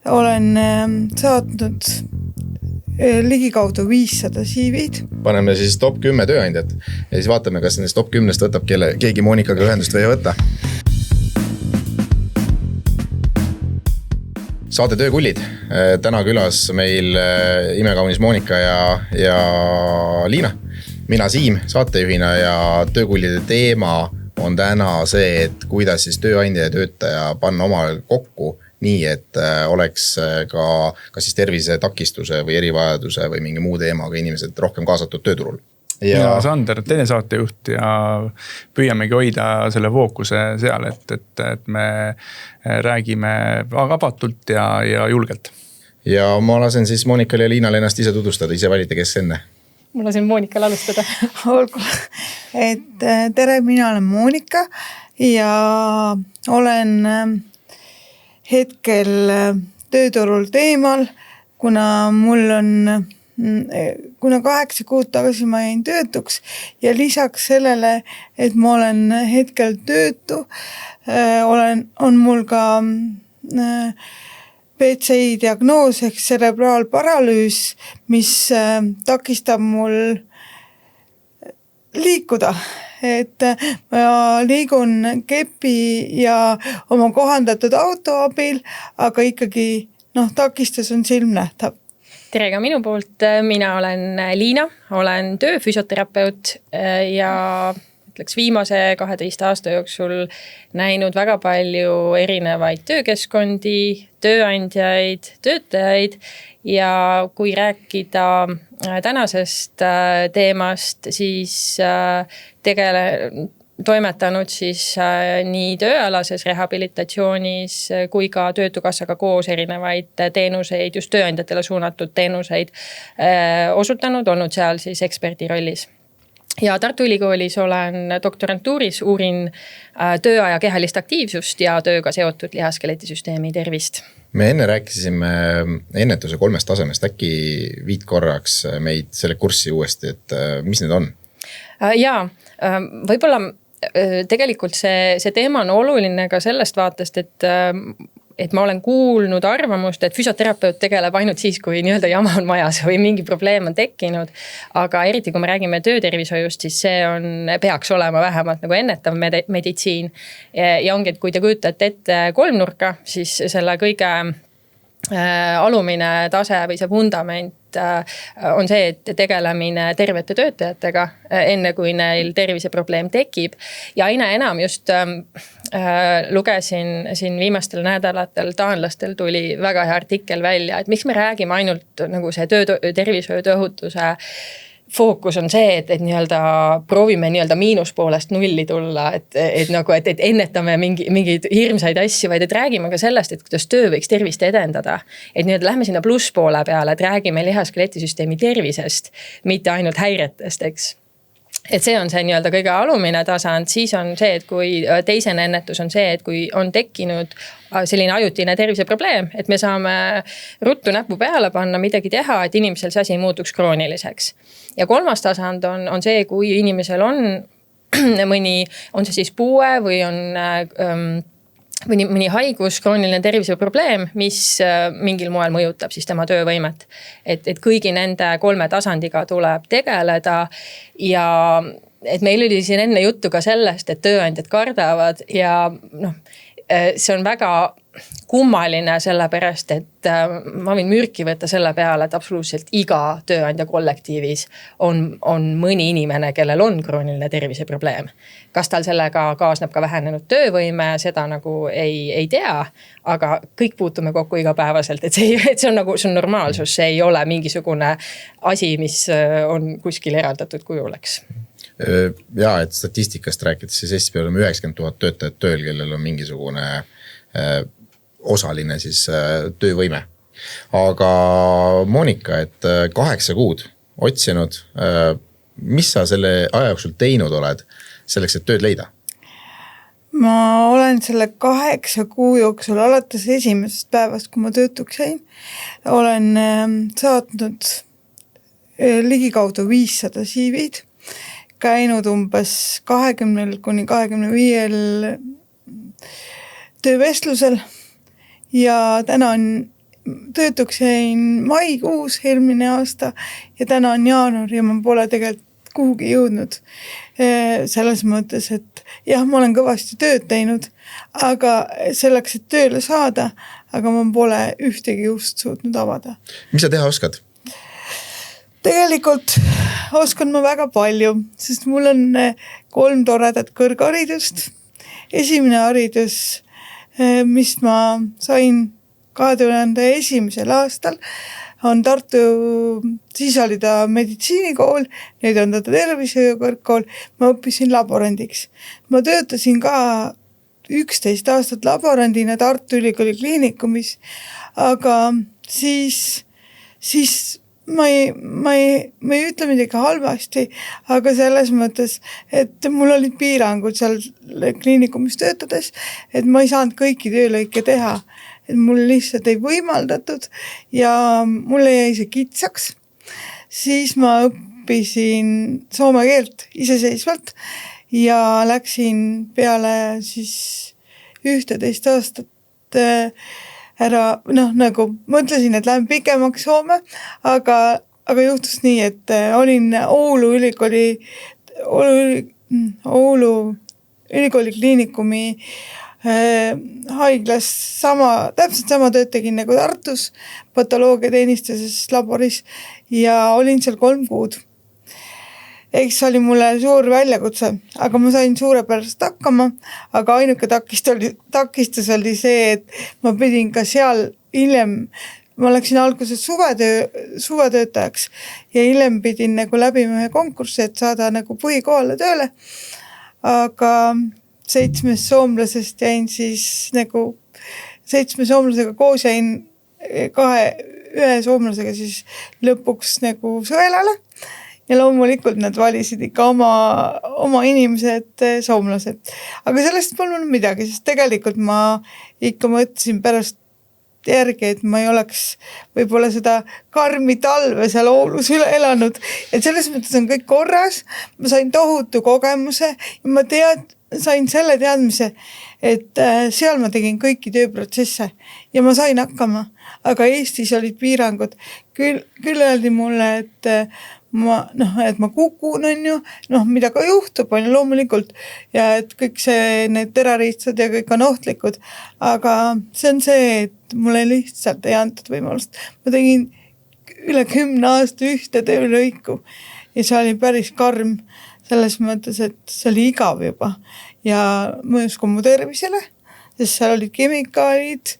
olen saatnud ligikaudu 500 CV-d. Paneme siis top 10 tööandjat ja siis vaatame, kas nendest top 10-st võtab keegi Monikaga ühendust või ei võta. Saate töökullid. Täna külas meil imekaunis Monika ja Liina. Mina Siim saatejuhina ja töökullide teema on täna see, et kuidas siis tööandja ja töötaja panna omavahel kokku nii, et oleks ka siis tervise takistuse või erivajaduse või mingi muu teemaga inimesed rohkem kaasatud tööturul. Ja Sander, teine saatejuht ja püüamegi hoida selle fookuse seal, et me räägime avatult ja julgelt. Ja ma lasen siis Monikal ja Liinal ennast ise tutvustada, ise valite, kes enne. Ma lasen Monikal alustada. Olgu, et tere, mina olen Monika ja olen hetkel tööturul teemal, kuna 8 kuud tagasi ma jäin töötuks ja lisaks sellele, et ma olen hetkel töötu, on mul ka PCI diagnoos ehk cerebraalparalüüs, mis takistab mul liikuda. Et ma liigun kepi ja oma kohandatud auto abil, aga ikkagi takistus on silmnähtav. Tere ka minu poolt, mina olen Liina, olen tööfüsioterapeut ja viimase 12 aasta jooksul näinud väga palju erinevaid töökeskkondi, tööandjaid, töötajaid ja kui rääkida tänasest teemast, siis toimetanud siis nii tööalases rehabilitatsioonis kui ka Töötukassaga koos erinevaid teenuseid, just tööandjatele suunatud teenuseid osutanud, olnud seal siis eksperdi rollis. Ja Tartu Ülikoolis olen doktorantuuris, uurin tööaja kehalist aktiivsust ja tööga seotud lihaskeletisüsteemi tervist. Me enne rääkisime ennetuse 3 tasemest, äkki viid korraks meid selle kurssi uuesti, et mis need on? Jaa, võib-olla tegelikult see teema on oluline ka sellest vaatest, et ma olen kuulnud arvamust, et füsioterapeut tegeleb ainult siis, kui nii-öelda jama on majas või mingi probleem on tekkinud. Aga eriti, kui me räägime töötervishoiust, siis see peaks olema vähemalt nagu ennetav meditsiin. Ja ongi, et kui te kujutate ette 3 nurka, siis selle kõige alumine tase või see fundament on see, et tegelemine tervete töötajatega enne kui neil terviseprobleem tekib. Ja aina enam just lugesin siin viimastel nädalatel taanlastel tuli väga hea artikkel välja, et miks me räägime ainult nagu see tervishoiu tööohutuse fookus on see, et nii-öelda proovime nii-öelda miinuspoolest nulli tulla, et ennetame mingeid hirmsaid asju, vaid et räägime ka sellest, et kuidas töö võiks tervist edendada. Et nii-öelda lähme sinna plusspoole peale, et räägime lihaskeletisüsteemi tervisest, mitte ainult häiretest, eks. Et see on see nii-öelda kõige alumine tasand, siis on see, et kui teisene ennetus on see, et kui on tekkinud selline ajutine terviseprobleem, et me saame ruttu näpu peale panna, midagi teha, et inimesel see asi ei muutuks krooniliseks. Ja 3. tasand on see, kui inimesel on mõni, on see siis puue või on mõni haigus, krooniline terviseprobleem, mis mingil moel mõjutab siis tema töövõimet. Et kõigi nende 3 tasandiga tuleb tegeleda ja et meil oli siin enne juttu ka sellest, et tööandjad kardavad ja see on väga kummaline sellepärast, et ma võin mürki võtta selle peale, et absoluutselt iga tööandja kollektiivis on mõni inimene, kellel on krooniline terviseprobleem. Kas tal sellega kaasneb ka vähenenud töövõime, seda nagu ei tea, aga kõik puutume kokku igapäevaselt, et see on normaalsus, see ei ole mingisugune asi, mis on kuskil eraldatud kujuleks. Ja, et statistikast rääkides, siis Eestis oleme 90 000 töötajat tööl, kellel on mingisugune osaline siis töövõime. Aga Monika, et 8 kuud otsinud, mis sa selle aja jooksul teinud oled selleks, et tööd leida? Ma olen selle 8 kuu jooksul alates esimesest päevast, kui ma töötuks jäin, olen saatnud ligikaudu 500 CV-d, käinud umbes 20 kuni 25 töövestlusel ja täna on töötuks jäin maikuus eelmine aasta ja täna on jaanuar ja ma pole tegelikult kuhugi jõudnud. Selles mõttes, et jah, ma olen kõvasti tööd teinud, aga selleks, et tööle saada, aga ma pole ühtegi just suutnud avada. Mis sa teha oskad? Tegelikult oskan ma väga palju, sest mul on 3 toredat kõrgharidust. Esimene haridus, mis ma sain 2001. aastal, on Tartu, siis oli ta meditsiinikool, nüüd on ta tervishoiukõrgkool, ma õppisin laborandiks. Ma töötasin ka 11 aastat laborandina Tartu Ülikooli kliinikumis, aga siis ma ei ütle midagi halvasti, aga selles mõttes, et mul olid piirangud seal kliinikumis töötades, et ma ei saanud kõiki töölõike teha, et mul lihtsalt ei võimaldatud ja mulle jäi see kitsaks. Siis ma õppisin soome keelt iseseisvalt ja läksin peale siis 11 aastat ära, nagu mõtlesin, et lähen pikemaks Soome, aga juhtus nii, et olin Oulu ülikooli kliinikumi haiglas täpselt sama tööd tegin nagu Tartus, patoloogiateenistuses laboris ja olin seal 3 kuud. Eks oli mulle suur väljakutse, aga ma sain suurepärast hakkama, aga ainuke takistus oli see, et ma pidin ka seal hiljem, ma läksin alguses suvetöötajaks ja hiljem pidin nagu läbima ühe konkurssi, et saada nagu põhikohale tööle, aga 7 soomlasest jäin siis nagu 7 soomlasega koos jäin ühe soomlasega siis lõpuks nagu sõelale. Ja loomulikult nad valisid ikka oma inimesed, soomlased. Aga sellest polnud midagi, sest tegelikult ma ikka mõtlesin pärast järgi, et ma ei oleks võib-olla seda karmi talve seal Oulus üle elanud. Et selles mõttes on kõik korras, ma sain tohutu kogemuse ja ma sain selle teadmise, et seal ma tegin kõiki tööprotsesse ja ma sain hakkama, aga Eestis olid piirangud. Küll öeldi mulle, et ma kukun, on ju, mida ka juhtub, on loomulikult, ja et kõik need terariistad ja kõik on ohtlikud, aga see on see, et mulle lihtsalt ei antud võimalust. Ma tegin üle 10 aasta ühte töölõiku ja see oli päris karm selles mõttes, et see oli igav juba ja mõjus ka mu tervisele, sest seal olid kemikaalid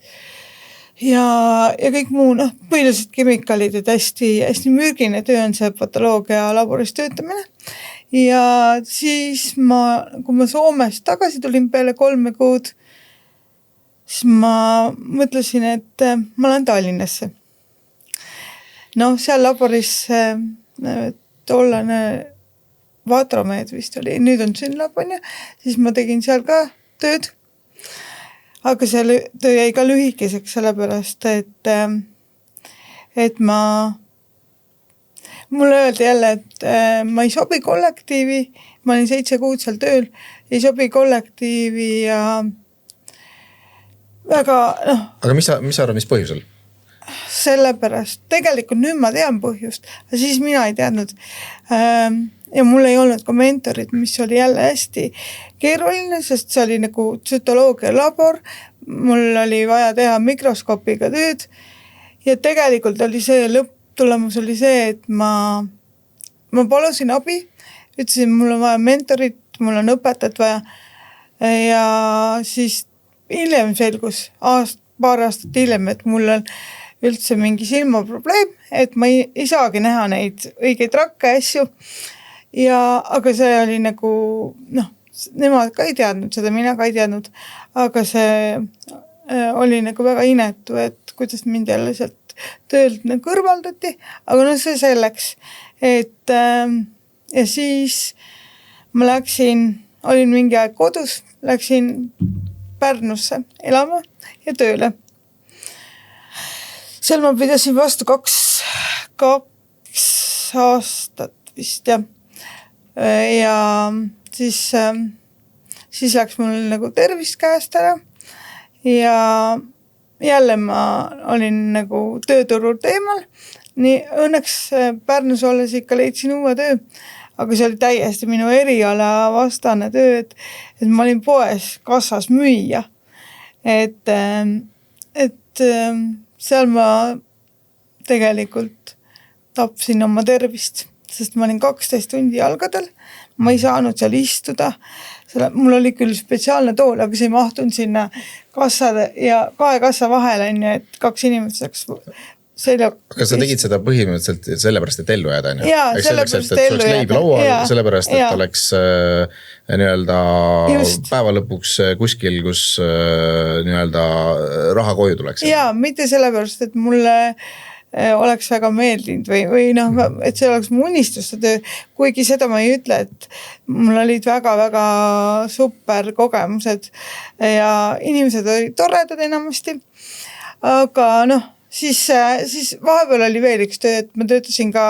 ja kõik muu, põhiliselt kemikaalid, et hästi mürgine töö on see patoloogia laboris töötamine. Ja siis kui ma Soomest tagasi tulin peale 3 kuud, siis ma mõtlesin, et ma lähen Tallinnasse. Seal laboris tollane Vatromed vist oli, nüüd on Synlab, on ju, siis ma tegin seal ka tööd. Aga see töö jäi ka lühikeseks sellepärast, et mulle öeldi jälle, et ma ei sobi kollektiivi, ma olin 7 kuud seal tööl, ei sobi kollektiivi ja väga, Aga mis sa arvad, mis põhjusel? Sellepärast, tegelikult nüüd ma tean põhjust, aga siis mina ei teadnud. Ja mul ei olnud ka mentorid, mis oli jälle hästi keeruline, sest see oli nagu tsütoloogia labor, mul oli vaja teha mikroskoopiga tööd ja tegelikult oli lõpptulemus oli see, et ma palusin abi, ütlesin, mul on vaja mentorit, mul on õpetajat vaja ja siis hiljem selgus, paar aastat hiljem, et mul on üldse mingi silmaprobleem, et ma ei saagi näha neid õigeid rakke asju. Aga see oli nagu, nemad ka ei teadnud seda, mina ka ei teadnud, aga see oli nagu väga inetu, et kuidas mind jälle sealt töölt kõrvaldati, aga see selleks, et ja siis ma olin mingi aeg kodus, läksin Pärnusse elama ja tööle. Seal ma pidasin vastu 2 aastat vist ja siis läks mul nagu tervist käest ära ja jälle ma olin nagu tööturul teemal, nii õnneks Pärnus olles ikka leidsin uue töö, aga see oli täiesti minu eriala vastane töö, et ma olin poes kassas müüja, et seal ma tegelikult tapsin oma tervist, sest ma olin 12 tundi jalgadel, ma ei saanud seal istuda, mul oli küll spetsiaalne tool, aga see ei mahtunud sinna kassade ja kahe kassa vahele, et 2 inimest saaks selja. Aga sa tegid seda põhimõtteliselt sellepärast, et ellu jääda, Jaa, sellepärast, et ellu jääda. Leib laual, sellepärast, et oleks nii-öelda päeva lõpuks kuskil, kus nii-öelda raha koju tuleks. Jaa, mitte sellepärast, et mulle oleks väga meeldinud või noh, et see oleks mu unistuste töö, kuigi seda ma ei ütle, et mul olid väga-väga super kogemused ja inimesed olid toredad enamasti, aga noh, siis vahepeal oli veel üks töö, et ma töötasin ka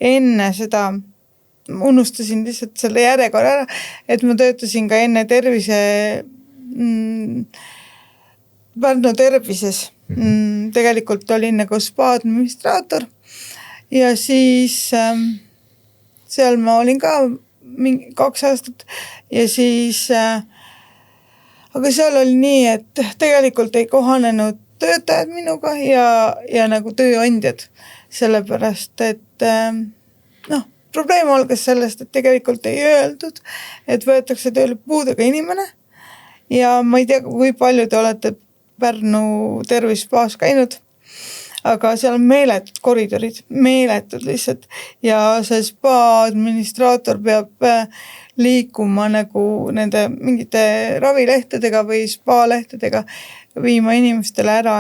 enne seda, unustasin lihtsalt selle järjekorra ära, et ma töötasin ka enne Pärnu tervises. Tegelikult olin nagu spa administraator ja siis seal ma olin ka 2 aastat ja siis aga seal oli nii, et tegelikult ei kohanenud töötajad minuga ja nagu tööandjad, sellepärast et noh, probleem algas sellest, et tegelikult ei öeldud, et võetakse tööle puudega inimene ja ma ei tea, kui palju te olete Pärnu tervispaas käinud, aga seal on meeletud koridorid, meeletud lihtsalt ja see spa administraator peab liikuma nagu nende mingite ravilehtedega või spa lehtedega viima inimestele ära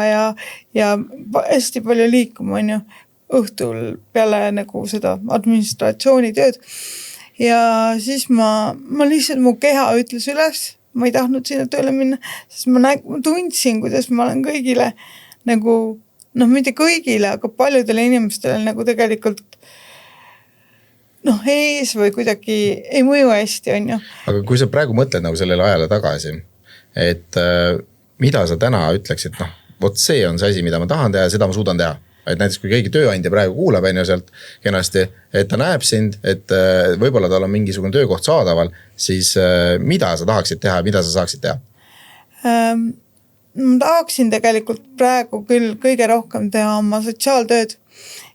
ja hästi palju liikuma on ju õhtul peale nagu seda administratsioonitööd ja siis ma lihtsalt mu keha ütles üles, ma ei tahtnud sinna tööle minna, sest ma tundsin, kuidas ma olen kõigile nagu, noh mitte kõigile, aga paljudele inimestele nagu tegelikult noh ees või kuidagi ei mõju hästi, on ju. Aga kui sa praegu mõtled nagu sellele ajale tagasi, et mida sa täna ütleksid, noh, vot see on see asi, mida ma tahan teha ja seda ma suudan teha. Et näiteks kui keegi tööandja praegu kuulab enne sealt kenasti, et ta näeb sind, et võib-olla tal on mingisugune töökoht saadaval, siis mida sa tahaksid teha, mida sa saaksid teha? Ma tahaksin tegelikult praegu küll kõige rohkem teha oma sotsiaaltööd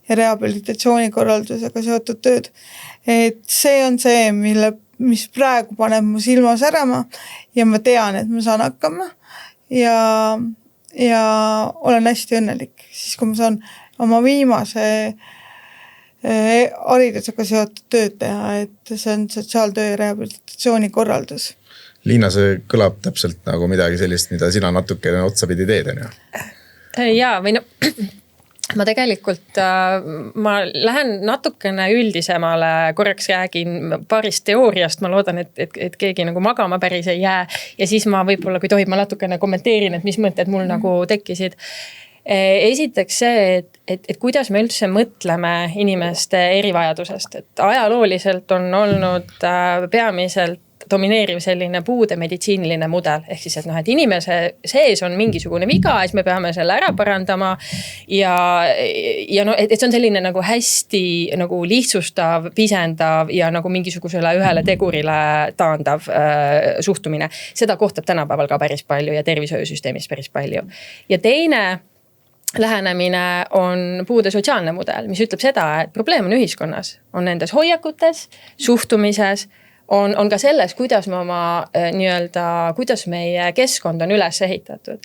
ja rehabilitatsioonikorraldusega seotud tööd. Et see on see, mis praegu paneb mu silma särama ja ma tean, et ma saan hakkama ja olen hästi õnnelik, siis kui ma saan oma viimase haridusega seotud tööd teha, et see on sotsiaaltöö ja rehabilitatsioonikorraldus. Liina, see kõlab täpselt nagu midagi sellist, mida sina natuke otsapidi teed, on ju? Jaa, või no ma tegelikult, ma lähen natukene üldisemale, korraks räägin paarist teooriast, ma loodan, et keegi nagu magama päris ei jää ja siis ma võib-olla, kui tohib, ma natukene kommenteerin, et mis mõtted mul nagu tekkisid. Esiteks see, et kuidas me üldse mõtleme inimeste erivajadusest, et ajalooliselt on olnud peamiselt domineeriv selline puude meditsiiniline mudel, ehk siis, et noh, et inimese sees on mingisugune viga, siis me peame selle ära parandama ja no, et see on selline nagu hästi nagu lihtsustav, pisendav ja nagu mingisugusele ühele tegurile taandav suhtumine. Seda kohtab tänapäeval ka päris palju ja tervishoiusüsteemis päris palju. Ja teine lähenemine on puude sotsiaalne mudel, mis ütleb seda, et probleem on ühiskonnas, on nendes hoiakutes, suhtumises, on ka selles, kuidas me oma nii-öelda, kuidas meie keskkond on üles ehitatud.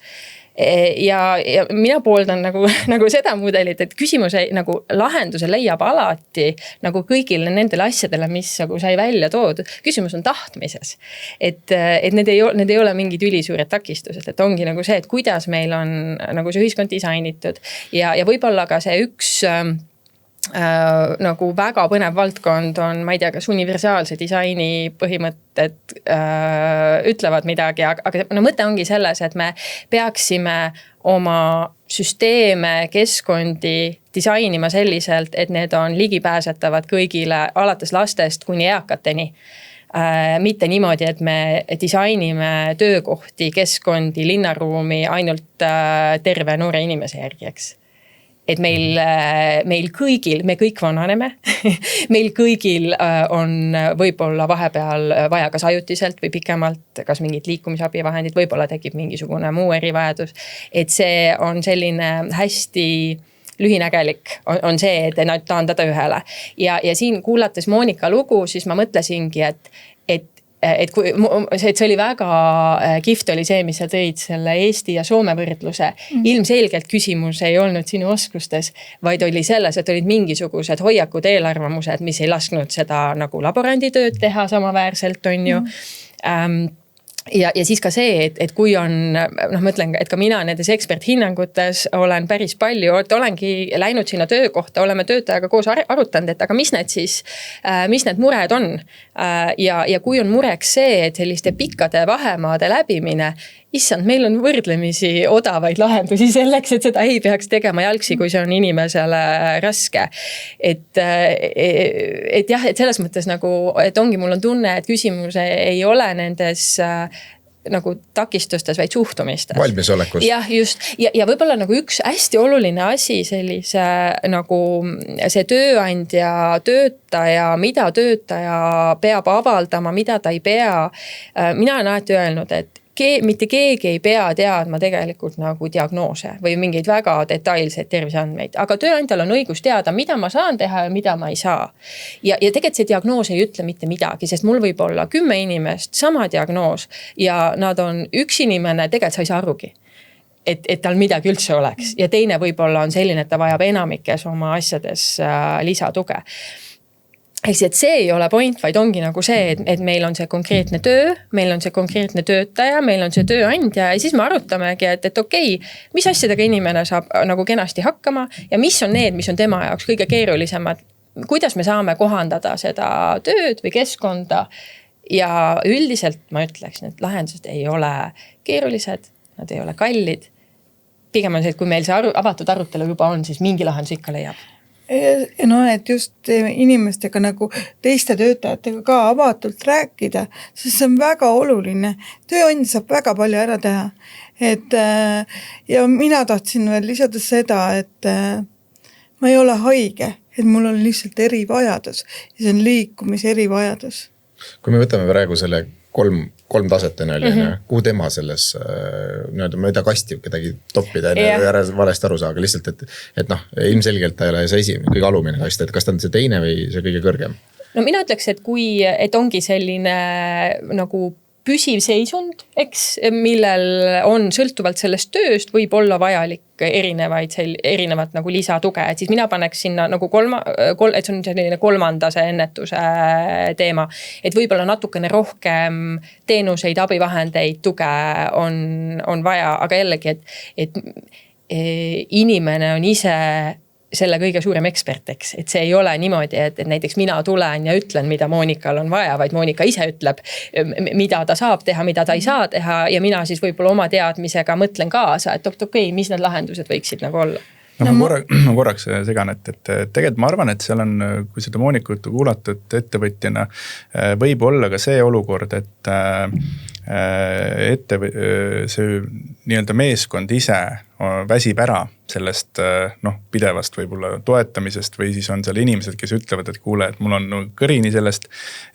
Ja mina pooldan nagu seda mudelit, et küsimuse nagu lahenduse leiab alati nagu kõigile nendele asjadele, mis nagu sai välja toodud. Küsimus on tahtmises. Et need ei ole mingid ülisuured takistused, et ongi nagu see, et kuidas meil on nagu see ühiskond disainitud ja võib-olla ka see üks nagu väga põnev valdkond on, ma ei tea, kas universaalse disaini põhimõtted ütlevad midagi, aga no mõte ongi selles, et me peaksime oma süsteeme, keskkondi disainima selliselt, et need on ligipääsetavad kõigile alates lastest kuni eakateni. mitte niimoodi, et me disainime töökohti, keskkondi, linnaruumi ainult terve noore inimese järgi, eks. Et meil kõigil, me kõik vananeme, meil kõigil on võib-olla vahepeal vaja kas ajutiselt või pikemalt, kas mingid liikumisabivahendid, võib-olla tekib mingisugune muu erivajadus. Et see on selline hästi lühinägelik on see, et nad taandada ühele. Ja siin kuulates Monika lugu, siis ma mõtlesingi, et see oli väga kihvt oli see, mis sa tõid selle Eesti ja Soome võrdluse. Ilmselgelt küsimus ei olnud sinu oskustes, vaid oli selles, et olid mingisugused hoiakud, eelarvamused, mis ei lasknud seda nagu laboranditööd teha samaväärselt, on ju. Ja siis ka see, et kui on, mõtlen, et ka mina nendes eksperthinnangutes olen päris palju, olengi läinud sinna töökohta, oleme töötajaga koos arutanud, et aga mis need mured on. Ja kui on mureks see, et selliste pikkade vahemaade läbimine, issand, meil on võrdlemisi odavaid lahendusi selleks, et seda ei peaks tegema jalgsi, kui see on inimesele raske. Et jah, et selles mõttes nagu, et ongi, mul on tunne, et küsimus ei ole nendes nagu takistustes, vaid suhtumistes. Valmisolekus. Jah, just. Ja võib-olla nagu üks hästi oluline asi sellise nagu see tööandja, töötaja, mida töötaja peab avaldama, mida ta ei pea. Mina olen alati öelnud, et mitte keegi ei pea teadma tegelikult nagu diagnoose või mingeid väga detailseid terviseandmeid, aga tööandjal on õigus teada, mida ma saan teha ja mida ma ei saa. Ja tegelikult see diagnoos ei ütle mitte midagi, sest mul võib olla 10 inimest, sama diagnoos ja nad on üks inimene, tegelikult sa ei saa arugi. Et tal midagi üldse oleks. Ja teine võib-olla on selline, et ta vajab enamikes oma asjades lisatuge. Et see ei ole point, vaid ongi nagu see, et meil on see konkreetne töö, meil on see konkreetne töötaja, meil on see tööandja ja siis me arutamegi, et okei, mis asjadega inimene saab nagu kenasti hakkama ja mis on need, mis on tema jaoks kõige keerulisemad, kuidas me saame kohandada seda tööd või keskkonda ja üldiselt ma ütleks, need lahendused ei ole keerulised, nad ei ole kallid. Pigem on see, et kui meil see avatud arutelu juba on, siis mingi lahendus ikka leiab. Et just inimestega nagu teiste töötajatega ka avatult rääkida, sest see on väga oluline. Tööandja saab väga palju ära teha. Ja mina tahtsin veel lisada seda, et ma ei ole haige, et mul on lihtsalt erivajadus ja see on liikumise erivajadus. Kui me võtame praegu selle kolm taset kuhu tema selles mööda kasti kedagi toppida valesti aru saa, aga lihtsalt, et ilmselgelt ta ei ole see kõige alumine kast, et kas ta on see teine või see kõige kõrgem? No mina ütleks, et ongi selline nagu püsiv seisund, eks, millel on sõltuvalt sellest tööst võib olla vajalik erinevat nagu lisatuge, et siis mina paneks sinna nagu et see on selline kolmandase ennetuse teema, et võib-olla natukene rohkem teenuseid, abivahendeid, tuge on vaja, aga jällegi, et inimene on ise selle kõige suurem ekspert, eks, et see ei ole niimoodi, et näiteks mina tulen ja ütlen, mida Monikal on vaja, vaid Monika ise ütleb, mida ta saab teha, mida ta ei saa teha ja mina siis võib-olla oma teadmisega mõtlen kaasa, et okei, mis need lahendused võiksid nagu olla. Ma korraks segan, et tegelikult ma arvan, et seal on, kui seda Monika juttu kuulatud ettevõtjana, võib olla ka see olukord, et see nii-öelda meeskond ise väsib ära sellest pidevast võib-olla toetamisest või siis on seal inimesed, kes ütlevad, et kuule, et mul on kõrini sellest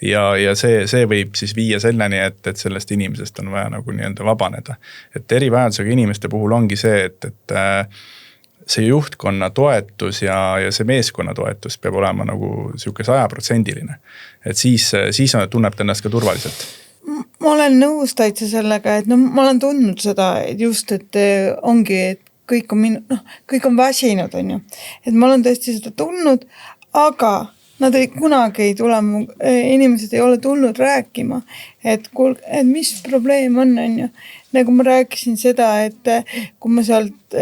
ja see võib siis viia selleni, et sellest inimesest on vaja nagu nii-öelda vabaneda. Et erivajadusega inimeste puhul ongi see, et see juhtkonna toetus ja see meeskonna toetus peab olema nagu siuke 100%. Et siis tunneb ta ennast ka turvaliselt. Ma olen nõus täitsa sellega, et ma olen tundnud seda, et just, et ongi, et kõik on väsinud, on ju. Et ma olen tõesti seda tundnud, aga nad kunagi ei tule, inimesed ei ole tulnud rääkima, et mis probleem on ju. Nagu ma rääkisin seda, et kui ma sealt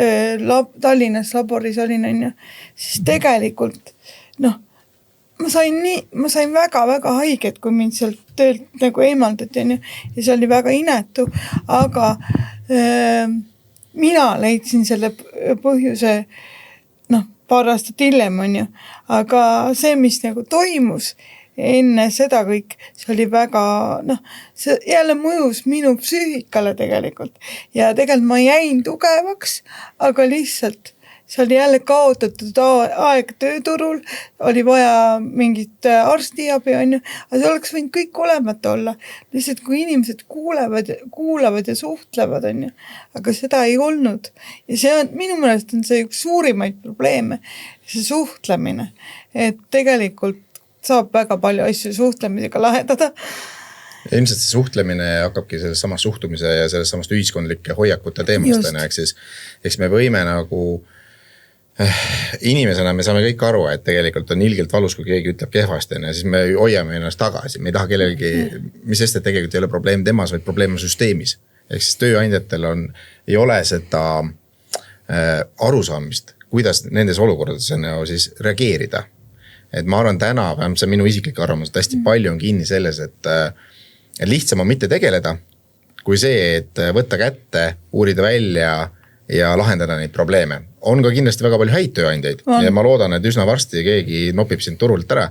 Tallinnas laboris olin, on ju, siis tegelikult, ma sain väga-väga haiget, kui mind sealt töölt nagu eemaldati, on ju, ja see oli väga inetu, aga mina leidsin selle põhjuse, paar aastat hiljem, on ju, aga see, mis nagu toimus, enne seda kõik, see oli väga, see jälle mõjus minu psüühikale tegelikult. Ja tegelikult ma jäin tugevaks, aga lihtsalt see oli jälle kaotatud aeg tööturul, oli vaja mingit arstiabi, on ju, aga see oleks võinud kõik olemata olla. Lihtsalt kui inimesed kuulavad ja suhtlevad, on ju, aga seda ei olnud. Ja see on, minu meelest on see üks suurimaid probleeme, see suhtlemine, et tegelikult saab väga palju asju suhtlemisega lahendada. Ilmselt see suhtlemine hakkabki sellest samast suhtumise ja sellest samast ühiskondlike hoiakute teemast, eks me võime nagu inimesena me saame kõik aru, et tegelikult on ilgelt valus, kui keegi ütleb kehvasti, ja siis me hoiame ennast tagasi. Me ei taha kellelgi, mis sest, et tegelikult ei ole probleem temas, vaid probleem on süsteemis. Ehk siis tööandjatel ei ole seda arusaamist, kuidas nendes olukordades siis reageerida. Et ma arvan täna, vähemalt see minu isiklik arvamus, et hästi palju on kinni selles, et lihtsam on mitte tegeleda, kui see, et võtta kätte, uurida välja ja lahendada neid probleeme. On ka kindlasti väga palju häid tööandjaid ja ma loodan, et üsna varsti keegi nopib sind turult ära.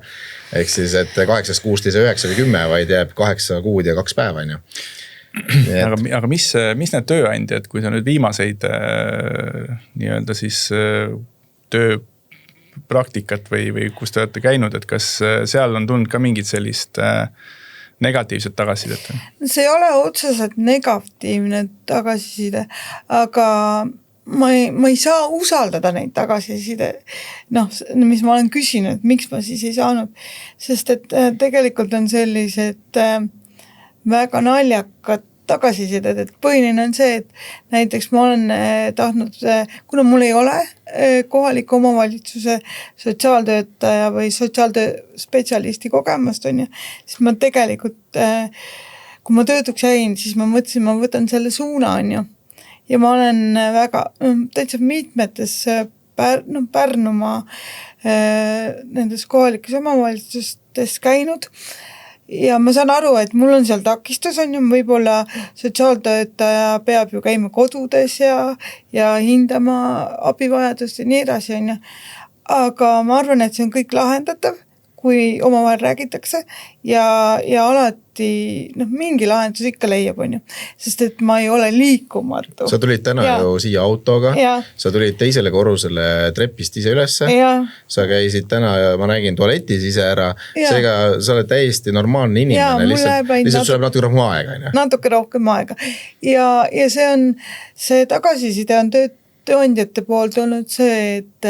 Ehk siis, et 8 kuust ei saa 9 või 10, vaid jääb 8 kuud ja 2 päeva. Aga mis need tööandjad, kui sa nüüd viimaseid nii-öelda siis tööpraktikat või kus te olete käinud, et kas seal on tulnud ka mingit sellist negatiivset tagasisidet? See ei ole otseselt negatiivne tagasiside, aga ma ei saa usaldada neid tagasiside, mis ma olen küsinud, miks ma siis ei saanud, sest et tegelikult on sellised väga naljakad tagasisided, et põhiline on see, et näiteks ma olen tahtnud, kuna mul ei ole kohaliku omavalitsuse sotsiaaltöötaja või sotsiaaltöö-spetsialisti kogemust, on ju, siis ma tegelikult, kui ma töötuks jäin, siis ma mõtlesin, ma võtan selle suuna, on ju. Ja ma olen väga, täitsa mitmetes Pärnumaa nendes kohalikes omavalitsustes käinud ja ma saan aru, et mul on seal takistus, on ju, võib-olla sotsiaaltöötaja peab ju käima kodudes ja hindama abivajadust ja nii edasi, on ju. Aga ma arvan, et see on kõik lahendatav, kui omavahel räägitakse ja alati mingi lahendus ikka leiab, on ju. Sest et ma ei ole liikumatu. Sa tulid täna ju siia autoga, sa tulid teisele korrusele trepist ise ülesse, sa käisid täna ja ma nägin tualetis ise ära, seega sa oled täiesti normaalne inimene, lihtsalt sul läheb natuke rohkem aega. Natuke rohkem aega ja see tagasiside on tööandjate poolt olnud see, et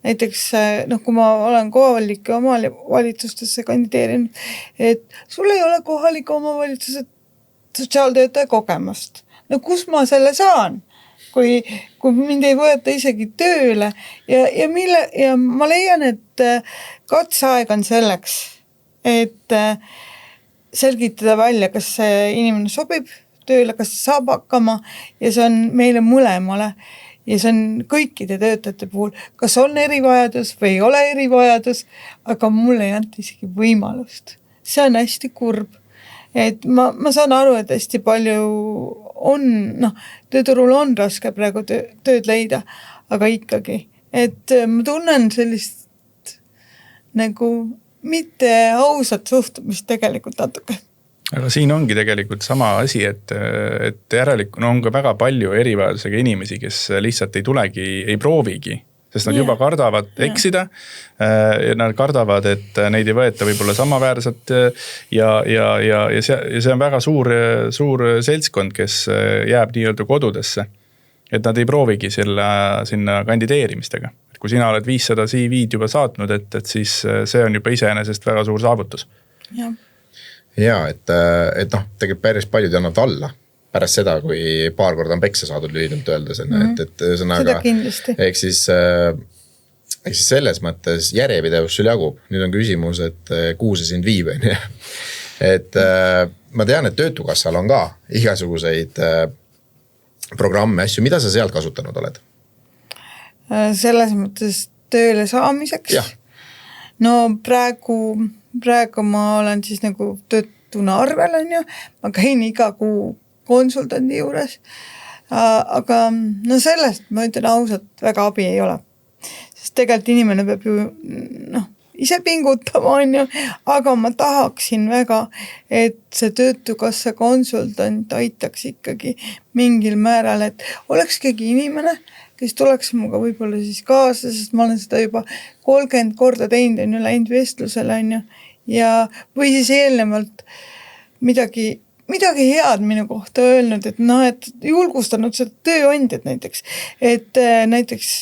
näiteks, kui ma olen kohalike omavalitsustesse kandideerinud, et sul ei ole kohalike omavalitsuse sotsiaaltöötaja kogemust. Kus ma selle saan, kui mind ei võeta isegi tööle ja ma leian, et katseaeg on selleks, et selgitada välja, kas see inimene sobib tööle, kas saab hakkama ja see on meile mõlemale. Ja see on kõikide töötajate puhul, kas on erivajadus või ei ole erivajadus, aga mulle ei anta isegi võimalust. See on hästi kurb. Et ma saan aru, et hästi palju on, tööturul on raske praegu tööd leida, aga ikkagi. Et ma tunnen sellist nagu mitte ausat suhtumist tegelikult natuke. Aga siin ongi tegelikult sama asi, et järelikult on ka väga palju erivajadusega inimesi, kes lihtsalt ei tulegi, ei proovigi, sest nad juba kardavad eksida ja nad kardavad, et neid ei võeta võib-olla samaväärselt ja see on väga suur seltskond, kes jääb nii-öelda kodudesse, et nad ei proovigi sinna kandideerimistega. Kui sina oled 500 CV-d juba saatnud, et siis see on juba iseenesest väga suur saavutus. Jah. Ja, et tegelikult päris paljud annavad alla pärast seda, kui paar korda on peksa saadud lühidalt öeldes. Seda kindlasti. Ehk siis selles mõttes järjepidevus sul jagub. Nüüd on küsimus, et kuhu see sind viib. Et ma tean, et Töötukassal on ka igasuguseid programme, asju. Mida sa sealt kasutanud oled? Selles mõttes tööle saamiseks. Ja. No praegu ma olen siis nagu töötuna arvel, on ju. Ma käin iga kuu konsultandi juures. Aga sellest ma ütlen ausalt, väga abi ei ole. Sest tegelikult inimene peab ju ise pingutama, on ju, aga ma tahaksin väga, et see Töötukassa konsultant aitaks ikkagi mingil määral, et oleks keegi inimene, kes tuleks muga võib-olla siis kaasa, sest ma olen seda juba 30 korda teinud, on ju, läinud vestlusele, on ju, ja või siis eelnevalt midagi head minu kohta öelnud, et noh, et julgustanud seda tööandjat näiteks, et näiteks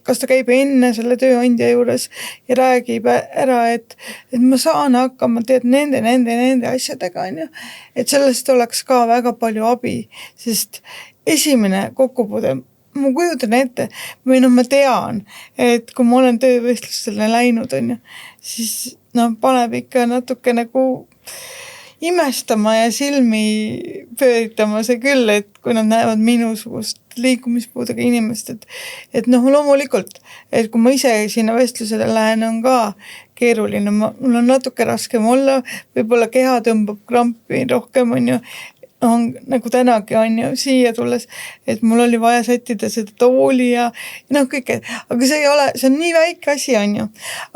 kas ta käib enne selle tööandja juures ja räägib ära, et ma saan hakkama, tead nende asjadega, on ju, et sellest oleks ka väga palju abi, sest esimene kokkupuude, ma kujutan ette, või noh, ma tean, et kui ma olen töövestlustele läinud, on ju, siis noh, paneb ikka natuke nagu imestama ja silmi pööritama see küll, et kui nad näevad minusugust liikumispuudega inimest, et noh, loomulikult, et kui ma ise sinna vestlusele lähen, on ka keeruline, mul on natuke raskem olla, võib-olla keha tõmbab krampi rohkem, on ju, on nagu tänagi on ju siia tulles, et mul oli vaja sättida seda tooli ja noh, kõike, aga see on nii väike asi, on ju,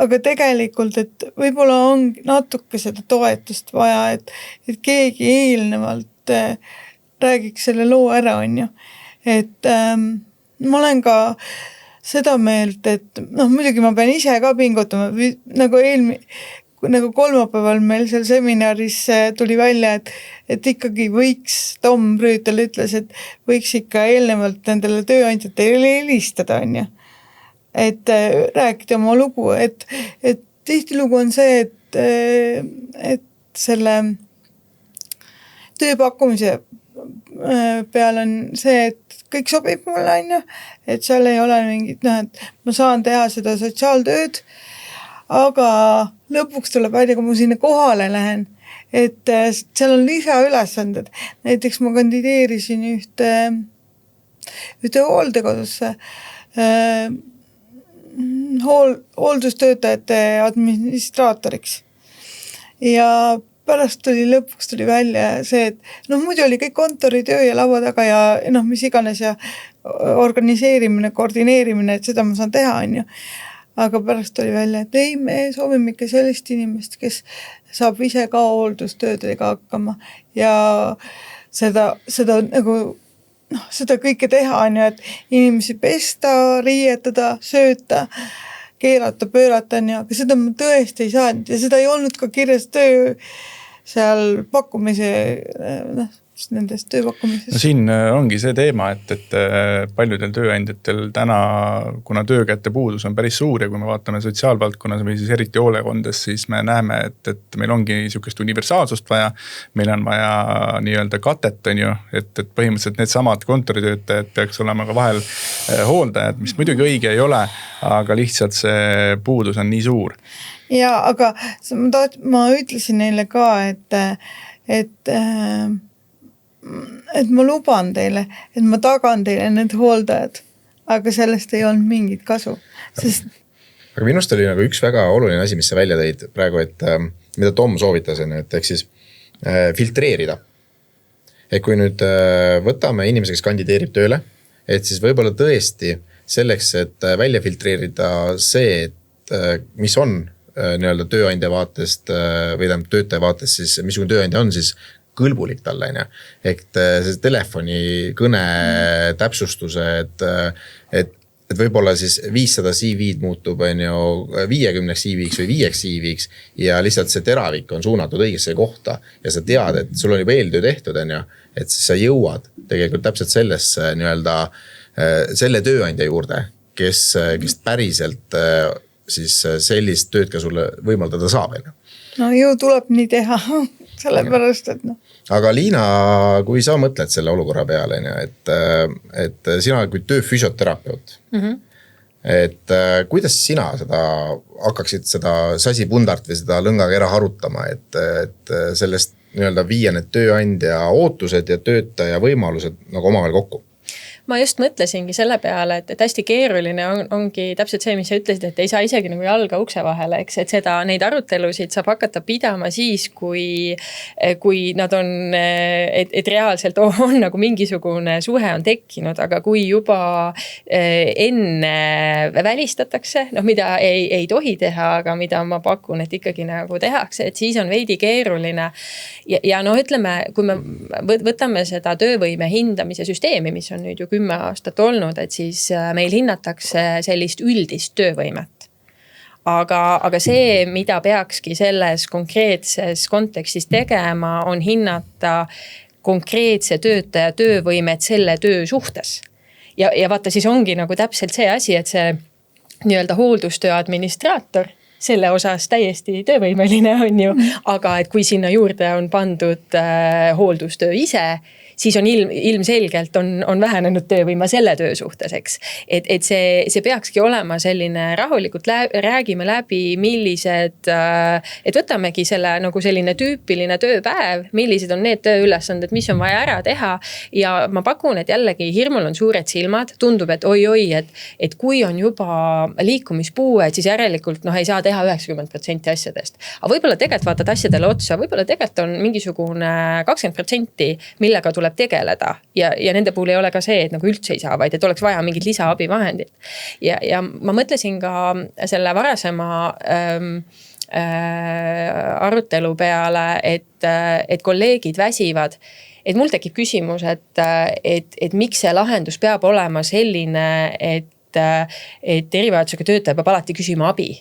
aga tegelikult, et võib-olla on natuke seda toetust vaja, et keegi eelnevalt räägiks selle loo ära, on ju, et ma olen ka seda meelt, et noh, muidugi ma pean ise ka pingutama, nagu kolmapäeval meil seal seminaris tuli välja, et ikkagi võiks, Tom Rüütel ütles, et võiks ikka eelnevalt nendele tööandjatele helistada, on ju. Et rääkida oma lugu, et tihtilugu on see, et selle tööpakkumise peal on see, et kõik sobib mulle, on ju, et seal ei ole mingit, noh, et ma saan teha seda sotsiaaltööd, aga lõpuks tuleb välja, kui ma sinna kohale lähen, et seal on lisaülesanded. Näiteks ma kandideerisin ühte hooldekodusse hooldustöötajate administraatoriks. Ja pärast lõpuks tuli välja see, et noh, muidu oli kõik kontoritöö ja laua taga ja noh, mis iganes ja organiseerimine, koordineerimine, et seda ma saan teha, on ju. Aga pärast oli välja, et ei, me soovime ikka sellist inimest, kes saab ise ka hooldustöödega hakkama ja seda nagu, noh, seda kõike teha on ju, et inimesi pesta, riietada, sööta, keerata, pöörata on ju, aga seda ma tõesti ei saanud ja seda ei olnud ka kirjas töö seal pakkumise, noh, nendest tööpakkumisest. No siin ongi see teema, et paljudel tööandjatel täna, kuna töökäte puudus on päris suur ja kui me vaatame sotsiaalvaldkonnas või siis eriti hoolekondes, siis me näeme, et meil ongi niisugust universaalsust vaja, meil on vaja nii-öelda katet, on ju, et põhimõtteliselt need samad kontoritöötajad peaks olema ka vahel hooldajad, mis muidugi õige ei ole, aga lihtsalt see puudus on nii suur. Ja, aga ma ütlesin neile ka, et ma luban teile, et ma tagan teile need hooldajad, aga sellest ei olnud mingit kasu. Sest... Aga minust oli nagu üks väga oluline asi, mis sa välja tõid praegu, et mida Tom soovitas, et ehk siis filtreerida. Et kui nüüd võtame inimese, kes kandideerib tööle, et siis võib-olla tõesti selleks, et välja filtreerida see, et mis on nii-öelda tööandja vaatest või töötaja vaatest, siis missugune tööandja on siis kõlbulik talle, et see telefoni kõne täpsustused, et võib-olla siis 500 CV-d muutub 50 CV-ks või 5 CV-ks ja lihtsalt see teravik on suunatud õigesse kohta ja sa tead, et sul on juba eeltöö tehtud, et siis sa jõuad tegelikult täpselt sellesse nii-öelda selle tööandja juurde, kes päriselt siis sellist tööd ka sulle võimaldada saab. No ju tuleb nii teha, sellepärast, et noh. Aga Liina, kui sa mõtled selle olukorra peale, et sina kui tööfüsioterapeut, et kuidas sina hakkaksid seda sasipundart või seda lõngaga ära harutama, et sellest nii-öelda viia need tööandja ootused ja töötaja võimalused nagu omavahel kokku? ma just mõtlesingi selle peale, et hästi keeruline ongi täpselt see, mis sa ütlesid, et ei saa isegi nagu jalga ukse vahele, eks, et neid arutelusid saab hakata pidama siis, kui nad on, et reaalselt on nagu mingisugune suhe on tekkinud, aga kui juba enne välistatakse, mida ei tohi teha, aga mida ma pakun, et ikkagi nagu tehakse, et siis on veidi keeruline. Ja ütleme, kui me võtame seda töövõime hindamise süsteemi, mis on nüüd ju 10 aastat olnud, et siis meil hinnatakse sellist üldist töövõimet. Aga see, mida peakski selles konkreetses kontekstis tegema, on hinnata konkreetse töötaja töövõimet selle töö suhtes. Ja vaata, siis ongi nagu täpselt see asi, et see nii-öelda hooldustöö administraator, selle osas täiesti töövõimeline on ju, aga et kui sinna juurde on pandud hooldustöö ise, siis on ilmselgelt on vähenenud töövõime selle töö suhtes, eks. Et see peakski olema selline rahulikult räägime läbi, millised, et võtamegi selle nagu selline tüüpiline tööpäev, millised on need tööülesanded, mis on vaja ära teha. Ja ma pakun, et jällegi hirmul on suured silmad, tundub, et oi, et kui on juba liikumispuue, et siis järelikult ei saa teha 90% asjadest. Aga võib-olla tegelikult vaatad asjadele otsa, võib-olla tegelikult on mingisugune 20%, millega tuleb tegeleda ja nende puhul ei ole ka see, et nagu üldse ei saa, vaid et oleks vaja mingit lisaabivahendit. Ja ma mõtlesin ka selle varasema arutelu peale, et kolleegid väsivad, et mul tekib küsimus, et miks see lahendus peab olema selline, et erivajadusega töötaja peab alati küsima abi.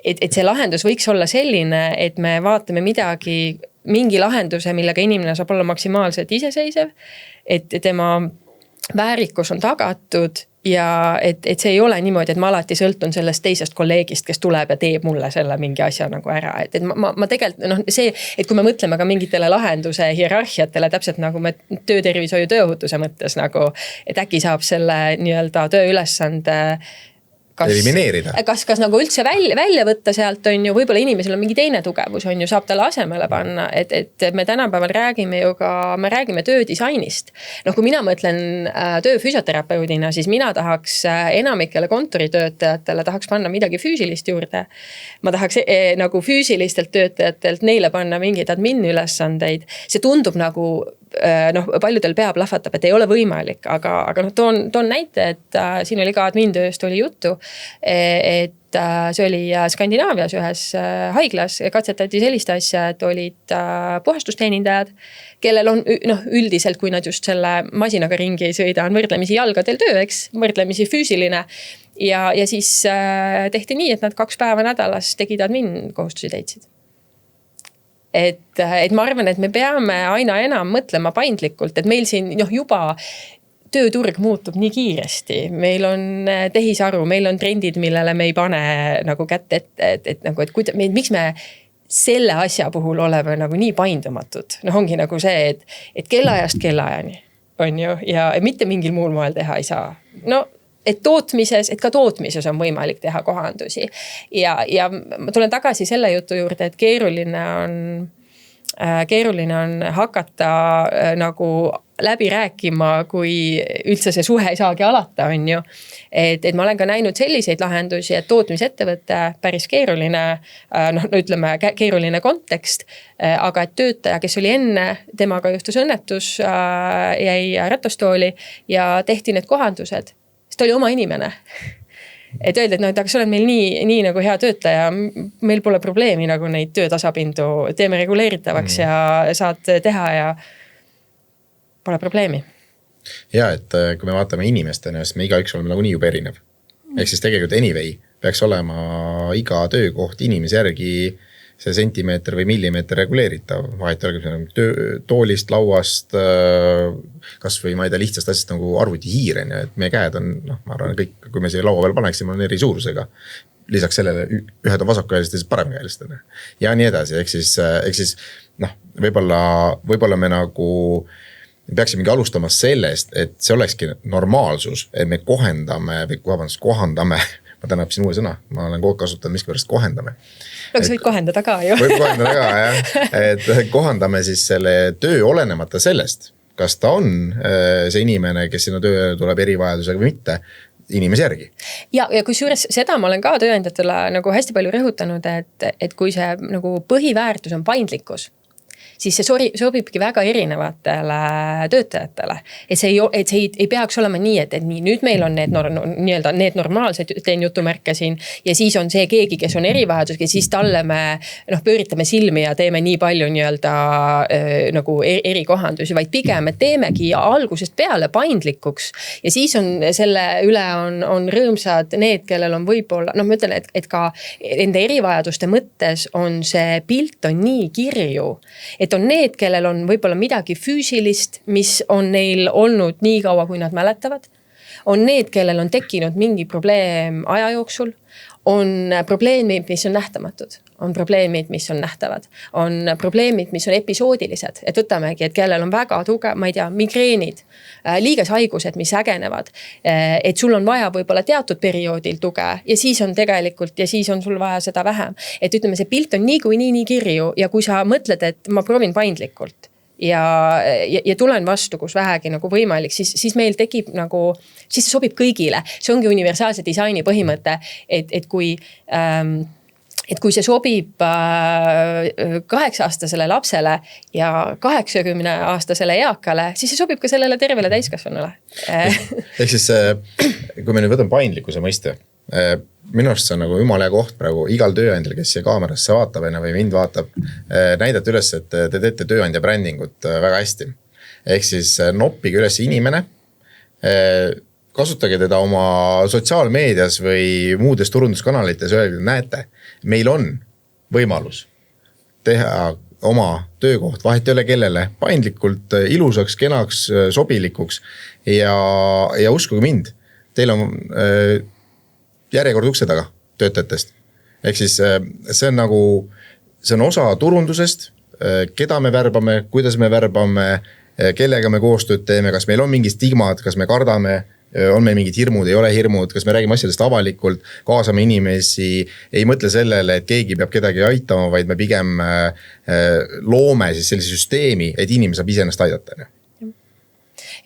Et see lahendus võiks olla selline, et me vaatame mingi lahenduse, millega inimene saab olla maksimaalselt iseseisev, et tema väärikus on tagatud ja et see ei ole niimoodi, et ma alati sõltun sellest teisest kolleegist, kes tuleb ja teeb mulle selle mingi asja nagu ära. Et ma tegelikult, see, et kui me mõtleme ka mingitele lahenduse hierarhiatele, täpselt nagu me töötervishoiu tööohutuse mõttes nagu, et äkki saab selle nii-öelda tööülesande elimineerida. Kas nagu üldse välja võtta sealt on ju, võib-olla inimesel on mingi teine tugevus on ju, saab talle asemele panna, et me tänapäeval räägime ju ka, me räägime töödisainist. Kui mina mõtlen tööfüsioterapeudina, siis mina tahaks enamikele kontoritöötajatele tahaks panna midagi füüsilist juurde. Ma tahaks nagu füüsilistelt töötajatelt neile panna mingeid admin-ülesandeid. See tundub nagu paljudel peab lahvatab, et ei ole võimalik, aga toon näite, et siin oli ka admin-tööst oli juttu, et see oli Skandinaavias ühes haiglas, katsetati sellist asja, et olid puhastusteenindajad, kellel on üldiselt, kui nad just selle masinaga ringi ei sõida, on võrdlemisi jalgadel töö, eks, võrdlemisi füüsiline ja siis tehti nii, et nad 2 päeva nädalas tegid admin-kohustusi täitsid. Et ma arvan, et me peame aina enam mõtlema paindlikult, et meil siin juba tööturg muutub nii kiiresti. Meil on tehisaru, meil on trendid, millele me ei pane nagu kätt ette, et miks me selle asja puhul oleme nagu nii paindumatud. Ongi nagu see, et kellaajast kellaajani on ju, ja mitte mingil muul moel teha ei saa. Et ka tootmises on võimalik teha kohandusi. Ja ma tulen tagasi selle jutu juurde, et keeruline on hakata nagu läbi rääkima, kui üldse see suhe ei saagi alata, on ju. Et ma olen ka näinud selliseid lahendusi, et tootmisettevõte päris keeruline, ütleme keeruline kontekst, aga et töötaja, kes oli enne, temaga juhtus õnnetus, jäi ratastooli ja tehti need kohandused. Ta oli oma inimene. Et öelda, et aga sa oled meil nii nagu hea töötaja, meil pole probleemi nagu neid töötasapindu teeme reguleeritavaks ja saad teha ja pole probleemi. Ja, et kui me vaatame inimestena, siis me igaüks oleme nagu nii juba erinev. Ehk siis tegelikult anyway peaks olema iga töökoht inimese järgi see sentimeeter või millimeeter reguleeritav, vahet olegi toolist, lauast, kas või ma ei tea lihtsast asjast nagu arvuti hiiren ja et meie käed on, ma arvan, kõik, kui me siia laua peal paneksime, on eri suurusega. Lisaks sellele ühed on vasakukäelised, teised paremkäelised. Ja nii edasi, ehk siis võib-olla me nagu peaksimegi alustama sellest, et see olekski normaalsus, et me kohandame, ma täna õppisin uue sõna, ma olen kasutanud miskipärast kohendame. Kas võid kohendada ka ju? Võib kohendada ka, jah. Et kohandame siis selle töö olenemata sellest, kas ta on see inimene, kes sinna tööle tuleb erivajadusega või mitte, inimese järgi. Ja kusjuures seda ma olen ka tööandjatele nagu hästi palju rõhutanud, et kui see nagu põhiväärtus on paindlikkus, siis see sobibki väga erinevatele töötajatele. Et see ei peaks olema nii, et nii, nüüd meil on need normaalsed, teen jutumärke siin, ja siis on see keegi, kes on erivajadusega, ja siis talle me pööritame silmi ja teeme nii palju nagu erikohandusi, vaid pigem, et teemegi algusest peale paindlikuks. Ja siis on selle üle on rõõmsad need, kellel on võib-olla, ma ütlen, et ka enda erivajaduste mõttes on see pilt on nii kirju, et on need, kellel on võib-olla midagi füüsilist, mis on neil olnud nii kaua, kui nad mäletavad. On need, kellel on tekkinud mingi probleem aja jooksul. On probleemid, mis on nähtamatud. On probleemid, mis on nähtavad. On probleemid, mis on episoodilised. Et võtamegi, et kellel on väga tugev, ma ei tea, migreenid, liigeshaigused, mis ägenevad. Et sul on vaja võib-olla teatud perioodil tuge ja siis on tegelikult, ja siis on sul vaja seda vähem. Et ütleme, see pilt on nii kirju ja kui sa mõtled, et ma proovin paindlikult ja tulen vastu, kus vähegi nagu võimalik, siis meil tekib nagu, siis see sobib kõigile. See ongi universaalse disaini põhimõte, et kui see sobib 8-aastasele lapsele ja 80-aastasele eakale, siis see sobib ka sellele tervele täiskasvanule. Ehk siis, kui me nüüd võtame paindlikkuse mõiste, minu arust see on nagu jumala hea koht praegu igal tööandjal, kes siia kaamerasse vaatab või mind vaatab, näidata üles, et te teete tööandja brändingut väga hästi. Ehk siis noppige üles inimene, kasutage teda oma sotsiaalmeedias või muudes turunduskanalites, öelge, näete, meil on võimalus teha oma töökoht, vahet ei ole kellele, paindlikult, ilusaks, kenaks, sobilikuks ja uskuge mind, teil on järjekord ukse taga töötajatest. Ehk siis see on osa turundusest, keda me värbame, kuidas me värbame, kellega me koostööd teeme, kas meil on mingi stigmad, kas me kardame, on meil mingid hirmud, ei ole hirmud, kas me räägime asjadest avalikult, kaasame inimesi, ei mõtle sellele, et keegi peab kedagi aitama, vaid me pigem loome siis sellise süsteemi, et inimene saab ise ennast aidata.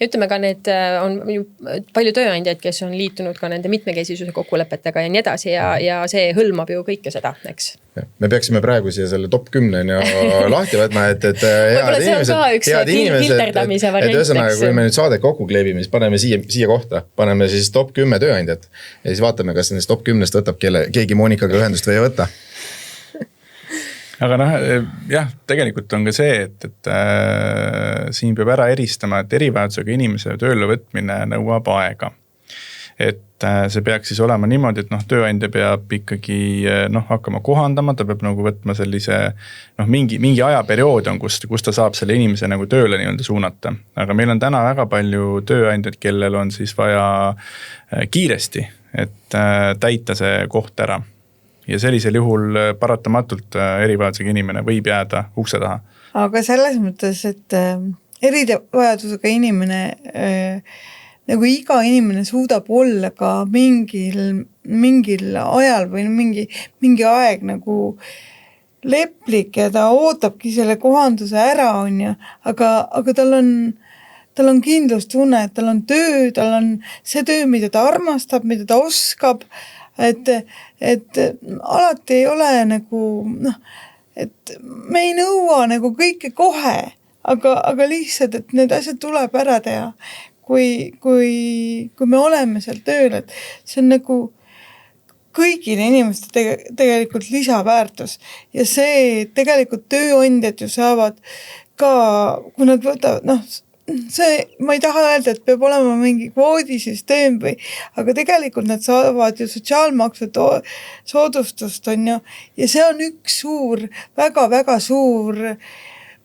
Ja ütleme ka need on palju tööandjaid, kes on liitunud ka nende mitmekesisuse kokkulepetega ja nii edasi ja see hõlmab ju kõike seda, eks. Me peaksime praegu siia selle top 10 lahti võtma, et võib-olla see on ka üks filterdamise variant. Et ühesõnaga, kui me nüüd saadet kokku kleebime, siis paneme siia kohta, paneme siis top 10 tööandjat ja siis vaatame, kas nendest top 10 võtab keegi Monikaga ühendust või ei võta. Aga jah, tegelikult on ka see, et siin peab ära eristama, et erivajadusega inimese tööle võtmine nõuab aega. Et see peaks siis olema niimoodi, et tööandja peab ikkagi hakkama kohandama, ta peab nagu võtma sellise mingi ajaperiood on, kus ta saab selle inimese nagu tööle nii-öelda suunata. Aga meil on täna väga palju tööandjaid, kellel on siis vaja kiiresti, et täita see koht ära. Ja sellisel juhul paratamatult erivajadusega inimene võib jääda ukse taha. Aga selles mõttes, et erivajadusega inimene, nagu iga inimene suudab olla ka mingil ajal või mingi aeg nagu leplik ja ta ootabki selle kohanduse ära, on ju, aga tal on kindlustunne, et tal on töö, tal on see töö, mida ta armastab, mida ta oskab, et alati ei ole nagu, et me ei nõua nagu kõike kohe, aga lihtsalt, et need asjad tuleb ära teha, kui me oleme seal tööl, et see on nagu kõigile inimeste tegelikult lisaväärtus ja see tegelikult tööandjad ju saavad ka, kui nad võtavad, ma ei taha öelda, et peab olema mingi kvoodisüsteem aga tegelikult nad saavad ju sotsiaalmaksu soodustust, on ju, ja see on üks suur, väga-väga suur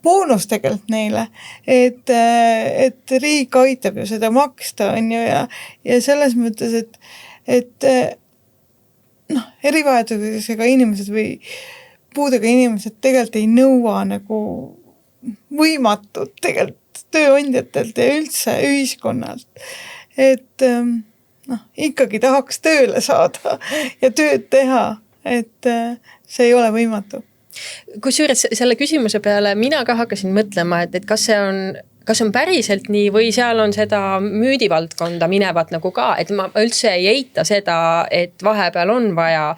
boonus tegelikult neile, et riik aitab ju seda maksta, on ju, ja selles mõttes, et erivajadusega inimesed või puudega inimesed tegelikult ei nõua nagu võimatut tegelikult tööandjatelt ja üldse ühiskonnalt, et ikkagi tahaks tööle saada ja tööd teha, et see ei ole võimatu. Kusjuures selle küsimuse peale mina ka hakkasin mõtlema, et kas kas on päriselt nii või seal on seda müüdivaldkonda minevat nagu ka, et ma üldse ei eita seda, et vahepeal on vaja,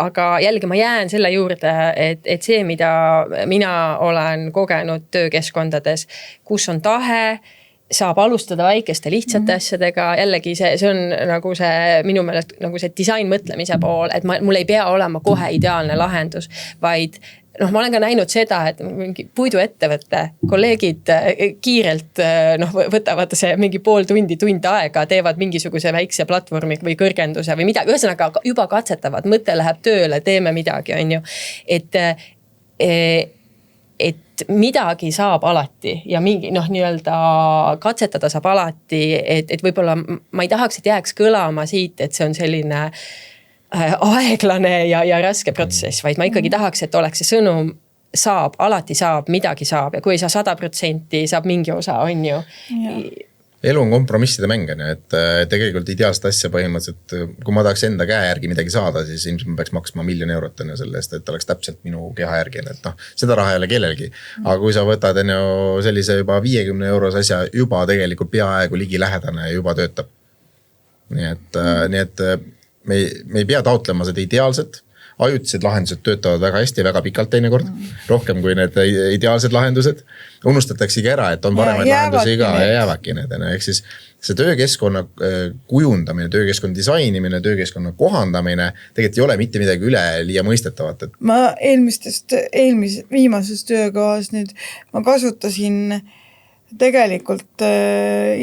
aga jällegi ma jään selle juurde, et see, mida mina olen kogenud töökeskkondades, kus on tahe, saab alustada väikeste lihtsate asjadega, jällegi see on nagu see minu meelest nagu see disain mõtlemise pool, et mul ei pea olema kohe ideaalne lahendus, vaid ma olen ka näinud seda, et mingi puiduettevõtte kolleegid kiirelt võtavad see mingi pool tundi, tund aega, teevad mingisuguse väikse platvormi või kõrgenduse või midagi, ühesõnaga juba katsetavad, mõte läheb tööle, teeme midagi, on ju, et midagi saab alati ja mingi nii-öelda katsetada saab alati, et võib-olla ma ei tahaks, et jääks kõlama siit, et see on selline aeglane ja raske protsess, vaid ma ikkagi tahaks, et oleks see sõnum saab, alati saab, midagi saab ja kui ei saa 100%, saab mingi osa, on ju. Elu on kompromisside mäng, et tegelikult ideaalset asja põhimõtteliselt, kui ma tahaks enda käe järgi midagi saada, siis ilmselt ma peaks maksma 1 000 000 eurot selle eest, et oleks täpselt minu keha järgi, et seda raha ei ole kellelgi. Aga kui sa võtad sellise juba 50 euros asja, juba tegelikult peaaegu ligi lähedane juba töötab. Nii et me ei pea taotlema seda ideaalset. Ajutised lahendused töötavad väga hästi, väga pikalt teinekord, rohkem kui need ideaalsed lahendused. Unustatakse ära, et on paremaid lahendusi ka ja jäävadki need. Ehk siis see töökeskkonna kujundamine, töökeskkonna disainimine, töökeskkonna kohandamine tegelikult ei ole mitte midagi üleliia mõistetavat. Ma viimases töökohas nüüd ma kasutasin tegelikult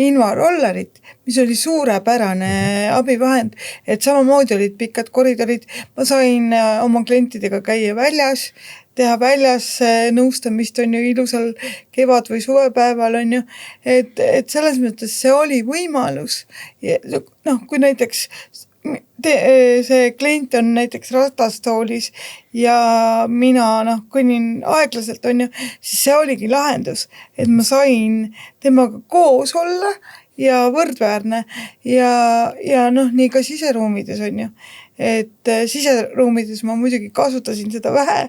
invarollerit, mis oli suurepärane abivahend, et samamoodi olid pikad koridorid, ma sain oma klientidega käia väljas, teha väljas nõustamist on ju ilusal kevad- või suvepäeval on ju, et selles mõttes see oli võimalus. Kui näiteks see klient on näiteks ratastoolis ja mina kõnnin aeglaselt on ju, siis see oligi lahendus, et ma sain temaga koos olla ja võrdväärne ja nii ka siseruumides on ju. Et siseruumides ma muidugi kasutasin seda vähe,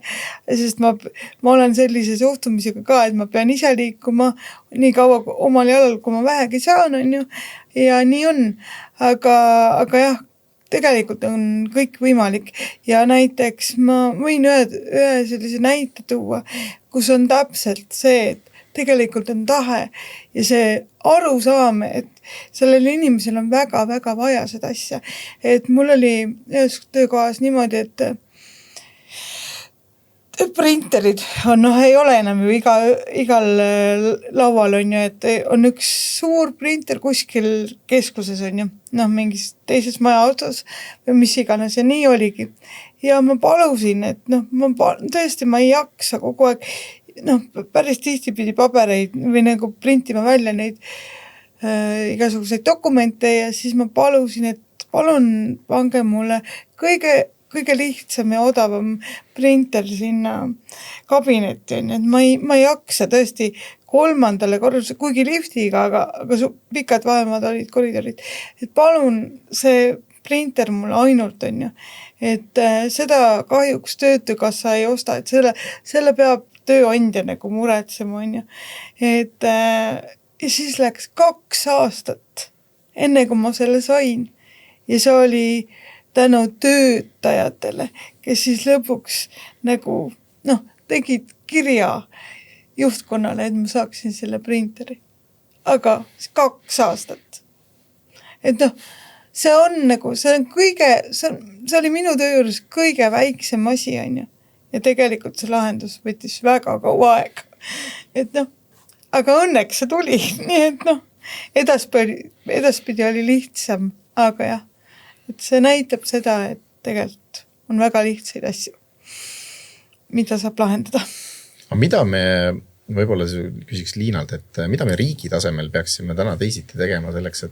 sest ma olen sellise suhtumisega ka, et ma pean ise liikuma nii kaua omal jalal, kui ma vähegi saan on ju ja nii on, aga jah, tegelikult on kõik võimalik ja näiteks ma võin ühe sellise näite tuua, kus on täpselt see, et tegelikult on tahe ja see arusaam, et sellel inimesel on väga-väga vaja seda asja. Et mul oli ühes töökohas niimoodi, et printerid on, ei ole enam ju igal laual on ju, et on üks suur printer kuskil keskuses on ju, mingis teises maja otsas või mis iganes ja nii oligi. Ja ma palusin, et tõesti ma ei jaksa kogu aeg, päris tihti pidi pabereid või nagu printima välja neid igasuguseid dokumente ja siis ma palusin, et palun pange mulle kõige lihtsam ja odavam printer sinna kabinetti, et ma ei jaksa tõesti 3. korrusele, kuigi liftiga, aga pikad vahemaad olid koridorid, et palun see printer mulle ainult on ju, et seda kahjuks töötukassa ei osta, et selle peab tööandja nagu muretsema on ju, et ja siis läks 2 aastat enne kui ma selle sain ja see oli tänu töötajatele, kes siis lõpuks nagu tegid kirja juhtkonnale, et ma saaksin selle printeri. Aga 2 aastat. Et see on nagu, see oli minu töö juures kõige väiksem asi on ju. Ja tegelikult see lahendus võttis väga kaua aega. Et aga õnneks see tuli, nii et edaspidi oli lihtsam, aga jah. Et see näitab seda, et tegelikult on väga lihtsaid asju, mida saab lahendada. Mida me, võib-olla küsiks Liinalt, et mida me riigi tasemel peaksime täna teisiti tegema selleks,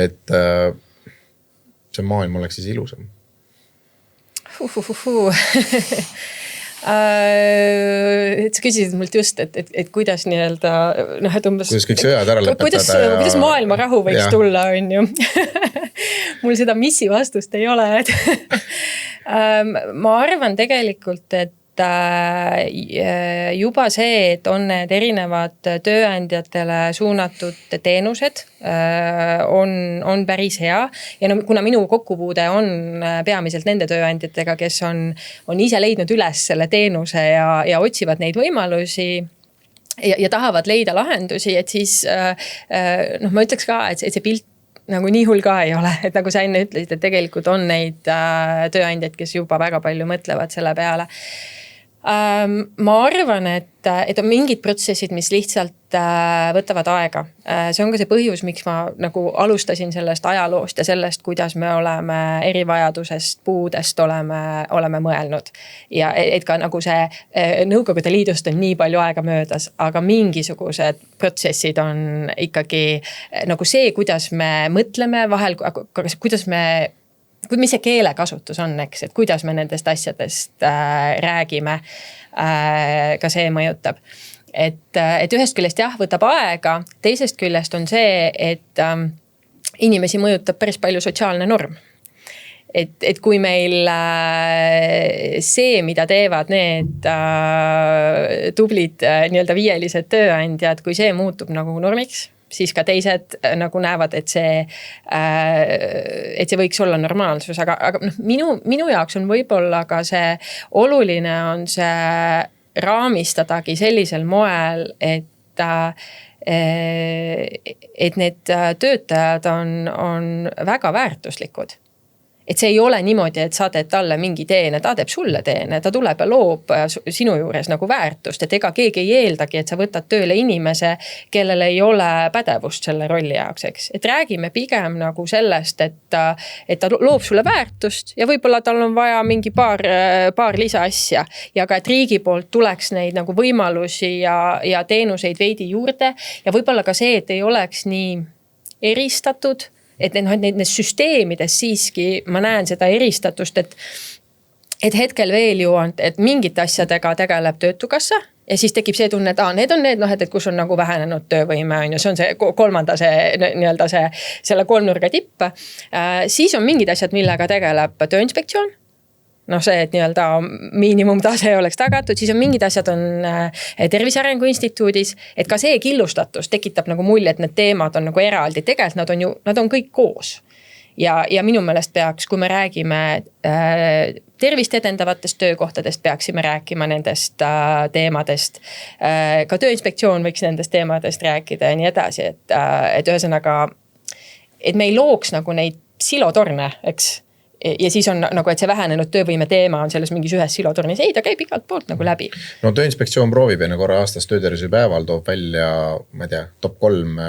et see maailm oleks siis ilusam? Et sa küsisid mult just, et kuidas nii-öelda et umbes, kuidas kõik sõjad ära lõpetada kuidas maailma rahu võiks tulla on ju mul seda missi vastust ei ole ma arvan tegelikult, et juba see, et on need erinevad tööandjatele suunatud teenused, on päris hea. Ja no, kuna minu kokkupuude on peamiselt nende tööandjatega, kes on ise leidnud üles selle teenuse ja otsivad neid võimalusi ja tahavad leida lahendusi, et siis ma ütleks ka, et see pilt nagu nii hull ka ei ole, et nagu sa enne ütlesid, et tegelikult on neid tööandjaid, kes juba väga palju mõtlevad selle peale. Ma arvan, et on mingid protsessid, mis lihtsalt võtavad aega. See on ka see põhjus, miks ma nagu alustasin sellest ajaloost ja sellest, kuidas me oleme erivajadusest, puudest oleme mõelnud. Ja et ka nagu see Nõukogude Liidust on nii palju aega möödas, aga mingisugused protsessid on ikkagi nagu see, kuidas me mõtleme vahel, mis see keelekasutus on, eks, et kuidas me nendest asjadest räägime, ka see mõjutab. Et ühest küljest jah, võtab aega, teisest küljest on see, et inimesi mõjutab päris palju sotsiaalne norm. Et kui meil see, mida teevad need tublid nii-öelda viielised tööandjad, kui see muutub nagu normiks, siis ka teised nagu näevad, et see võiks olla normaalsus, aga minu jaoks on võib-olla ka see oluline on see raamistadagi sellisel moel, et need töötajad on väga väärtuslikud. Et see ei ole niimoodi, et sa teed talle mingi teene, ta teeb sulle teene, ta tuleb ja loob sinu juures nagu väärtust, et ega keegi ei eeldagi, et sa võtad tööle inimese, kellel ei ole pädevust selle rolli jaoks, eks. Et räägime pigem nagu sellest, et ta loob sulle väärtust ja võib-olla tal on vaja mingi paar lisa asja ja ka, et riigi poolt tuleks neid nagu võimalusi ja teenuseid veidi juurde ja võib-olla ka see, et ei oleks nii eristatud, et need süsteemides siiski ma näen seda eristatust, et hetkel veel ju on, et mingite asjadega tegeleb Töötukassa ja siis tekib see tunne, et need on need, et kus on nagu vähenenud töövõime, on ju, see on see kolmanda nii-öelda selle kolmnurga tipp. Siis on mingid asjad, millega tegeleb Tööinspektsioon. See, et nii-öelda miinimumtase oleks tagatud, siis on mingid asjad on Tervise Arengu Instituudis, et ka see killustatus tekitab nagu mulje, et need teemad on nagu eraldi, tegelikult nad on kõik koos. Ja minu meelest peaks, kui me räägime tervist edendavatest töökohtadest, peaksime rääkima nendest teemadest. Ka Tööinspektsioon võiks nendest teemadest rääkida ja nii edasi, et ühesõnaga, et me ei looks nagu neid silotorne, eks. Ja siis on nagu, et see vähenenud töövõime teema on selles mingis ühes silotornis. Ei, ta käib igalt poolt nagu läbi. No Tööinspektsioon proovib enne korra aastas töötervishoiupäeval toob välja, ma ei tea, top 3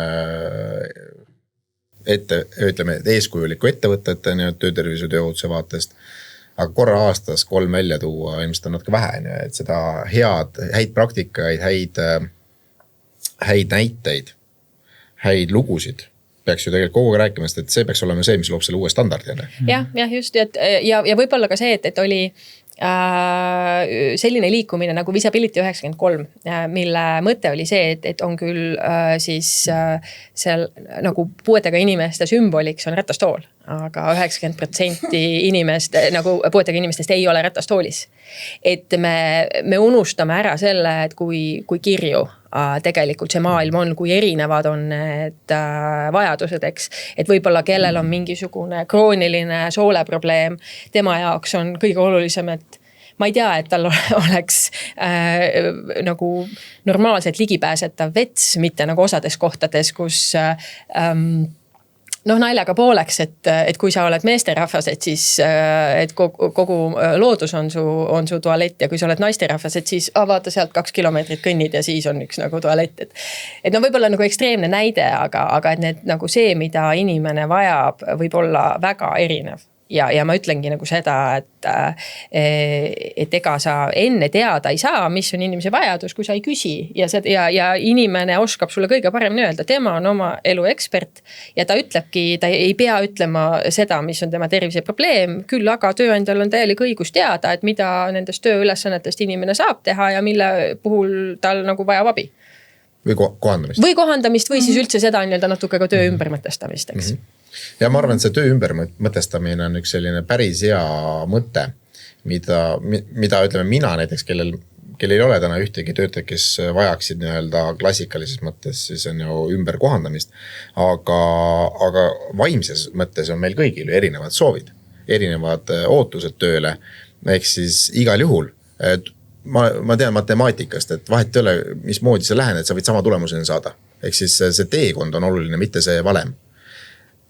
eeskujuliku ettevõtete töötervishoiu tööohutuse vaatest. Aga korra aastas 3 välja tuua ilmselt on natuke vähe, et seda häid praktikaid, häid näiteid, häid lugusid peaks ju tegelikult kogu rääkima, et see peaks olema see, mis loob selle uue standardi. Ja just, ja võib-olla ka see, et oli selline liikumine nagu Visibility 93, mille mõte oli see, et on küll siis seal nagu puuetega inimeste sümboliks on ratastool, aga 90% nagu puuetega inimestest ei ole ratastoolis. Et me unustame ära selle, et kui kirju tegelikult see maailm on, kui erinevad on need vajadused, eks. Et võib-olla kellel on mingisugune krooniline sooleprobleem, tema jaoks on kõige olulisem, et ma ei tea, et tal oleks nagu normaalselt ligipääsetav vets, mitte nagu osades kohtades, kus naljaga pooleks, et kui sa oled meesterahvas, et siis et kogu loodus on su tualett ja kui sa oled naisterahvas, et siis vaata sealt 2 kilomeetrit kõnnid ja siis on üks nagu tualett. Et võib-olla nagu ekstreemne näide, aga et need nagu see, mida inimene vajab, võib olla väga erinev. Ja ma ütlengi nagu seda, et ega sa enne teada ei saa, mis on inimese vajadus, kui sa ei küsi ja inimene oskab sulle kõige paremini öelda, tema on oma elu ekspert ja ta ütlebki, ta ei pea ütlema seda, mis on tema tervise probleem, küll aga tööandjal on täielik õigus teada, et mida nendest tööülesannetest inimene saab teha ja mille puhul tal nagu vajab abi. Või kohandamist. Või kohandamist või siis üldse seda natuke ka töö ümbermõtestamist, eks. Ja ma arvan, et see töö ümbermõtestamine on üks selline päris hea mõte, mida ütleme mina näiteks, kellel ei ole täna ühtegi töötajad, kes vajaksid nii-öelda klassikalises mõttes, siis on ju ümber kohandamist. Aga vaimses mõttes on meil kõigil ju erinevad soovid, erinevad ootused tööle. Ehk siis igal juhul, ma tean matemaatikast, et vahet ei ole, mismoodi sa lähened, sa võid sama tulemuseni saada. Ehk siis see teekond on oluline, mitte see valem.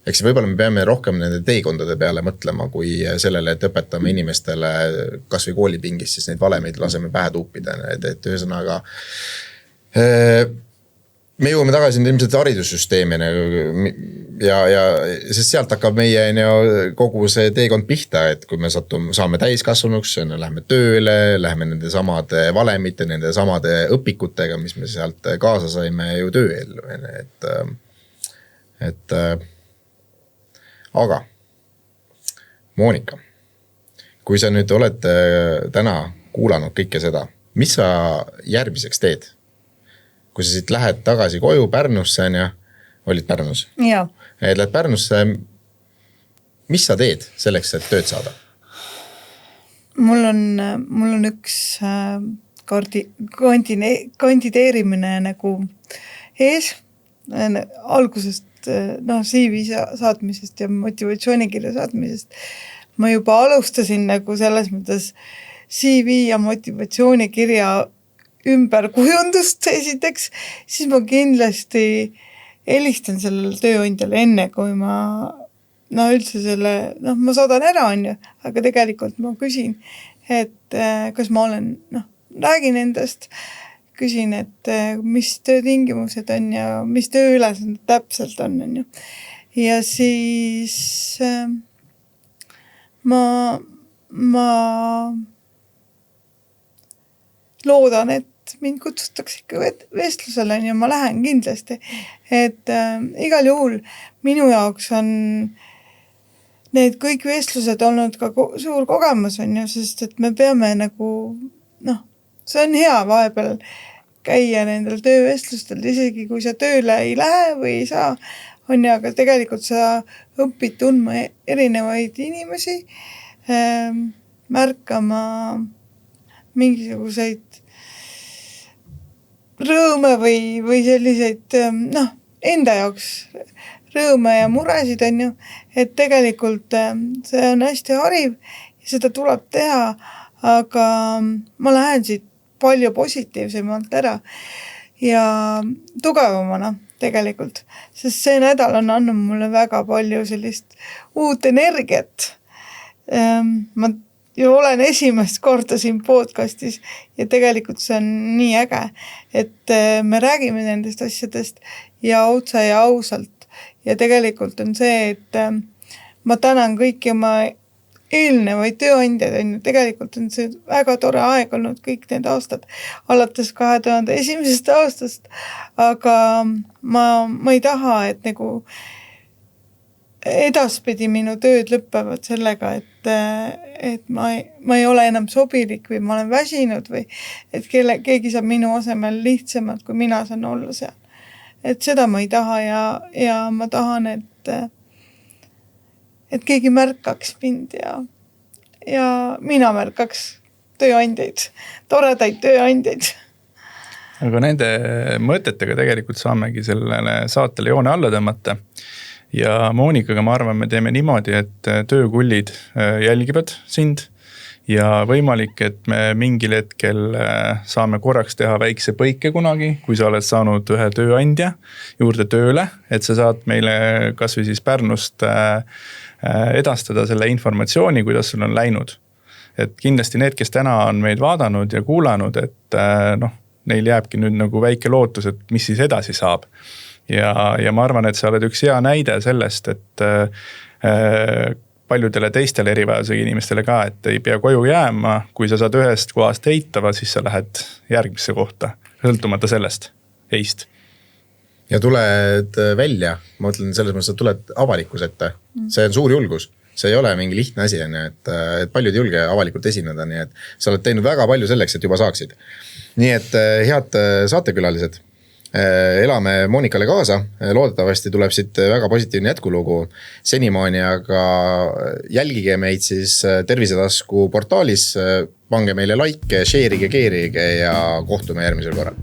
Eks võibolla me peame rohkem nende teekondade peale mõtlema, kui sellele, et õpetame inimestele kas või koolipingis, siis neid valemeid laseme pähe tuupida. Et ühesõnaga, me jõuame tagasi ilmselt haridussüsteemi ja sest sealt hakkab meie kogu see teekond pihta, et kui me saame täiskasvanuks, läheme tööle, läheme nende samade valemite, nende samade õpikutega, mis me sealt kaasa saime ju tööellu. Aga Moonika, kui sa nüüd oled täna kuulanud kõike seda, mis sa järgmiseks teed? Kui sa siit lähed tagasi koju Pärnusse, olid Pärnus? Jaa. Lähed Pärnusse, mis sa teed selleks, et tööd saada? Mul on üks kandideerimine nagu ees algusest, CV saatmisest ja motivatsioonikirja saatmisest. Ma juba alustasin nagu selles mõttes CV ja motivatsioonikirja ümberkujundust esiteks, siis ma kindlasti helistan sellele tööandjale enne, kui ma üldse ma saadan ära, aga tegelikult ma küsin, et kas ma olen, räägin endast, küsin, et mis töötingimused on ja mis tööülesanded täpselt on. Ja siis ma loodan, et mind kutsutakse ikka vestlusele ja ma lähen kindlasti. Et igal juhul minu jaoks on need kõik vestlused olnud ka suur kogemus, sest et me peame see on hea vahepeal käia nendel töövestlustel, isegi kui sa tööle ei lähe või ei saa, aga tegelikult sa õpid tundma erinevaid inimesi, märkama mingisuguseid rõõme või selliseid, enda jaoks rõõme ja muresid, et tegelikult see on hästi hariv ja seda tuleb teha, aga ma lähen siit palju positiivsemalt ära ja tugevamana tegelikult, sest see nädal on andnud mulle väga palju sellist uut energiat. Ma ju olen esimest korda siin podcastis ja tegelikult see on nii äge, et me räägime nendest asjadest ja otse ja ausalt ja tegelikult on see, et ma tänan kõiki oma eelnevaid tööandjaid, tegelikult on see väga tore aeg olnud kõik need aastad, alates 2001. aastast, aga ma ei taha, et nagu edaspidi minu tööd lõpevad sellega, et ma ei ole enam sobilik või ma olen väsinud või et keegi saab minu asemel lihtsamalt, kui mina saan olla seal. Et seda ma ei taha ja ma tahan, et keegi märkaks mind ja mina märkaks tööandjaid, toredaid tööandjaid. Aga nende mõtetega tegelikult saamegi sellele saatele joone alla tõmmata. Ja Moonikaga ma arvan, me teeme niimoodi, et töökullid jälgivad sind ja võimalik, et me mingil hetkel saame korraks teha väikse põike kunagi, kui sa oled saanud ühe tööandja juurde tööle, et sa saad meile kas või siis Pärnust edastada selle informatsiooni, kuidas sul on läinud. Et kindlasti need, kes täna on meid vaadanud ja kuulanud, et neil jääbki nüüd nagu väike lootus, et mis siis edasi saab. Ja ma arvan, et sa oled üks hea näide sellest, et paljudele teistele erivajadusega inimestele ka, et ei pea koju jääma, kui sa saad ühest kohast heitava, siis sa lähed järgmisse kohta, sõltumata sellest heist. Ja tuled välja, ma ütlen selles mõttes, et tuled avalikus ette. See on suur julgus. See ei ole mingi lihtne asi, et paljud ei julge avalikult esineda, nii et sa oled teinud väga palju selleks, et juba saaksid. Nii et head saatekülalised, elame Monikale kaasa, loodetavasti tuleb siit väga positiivne jätkulugu senimaani, aga jälgige meid siis Tervisetasku portaalis, pange meile like, share'ige, keerige ja kohtume järgmisel korral.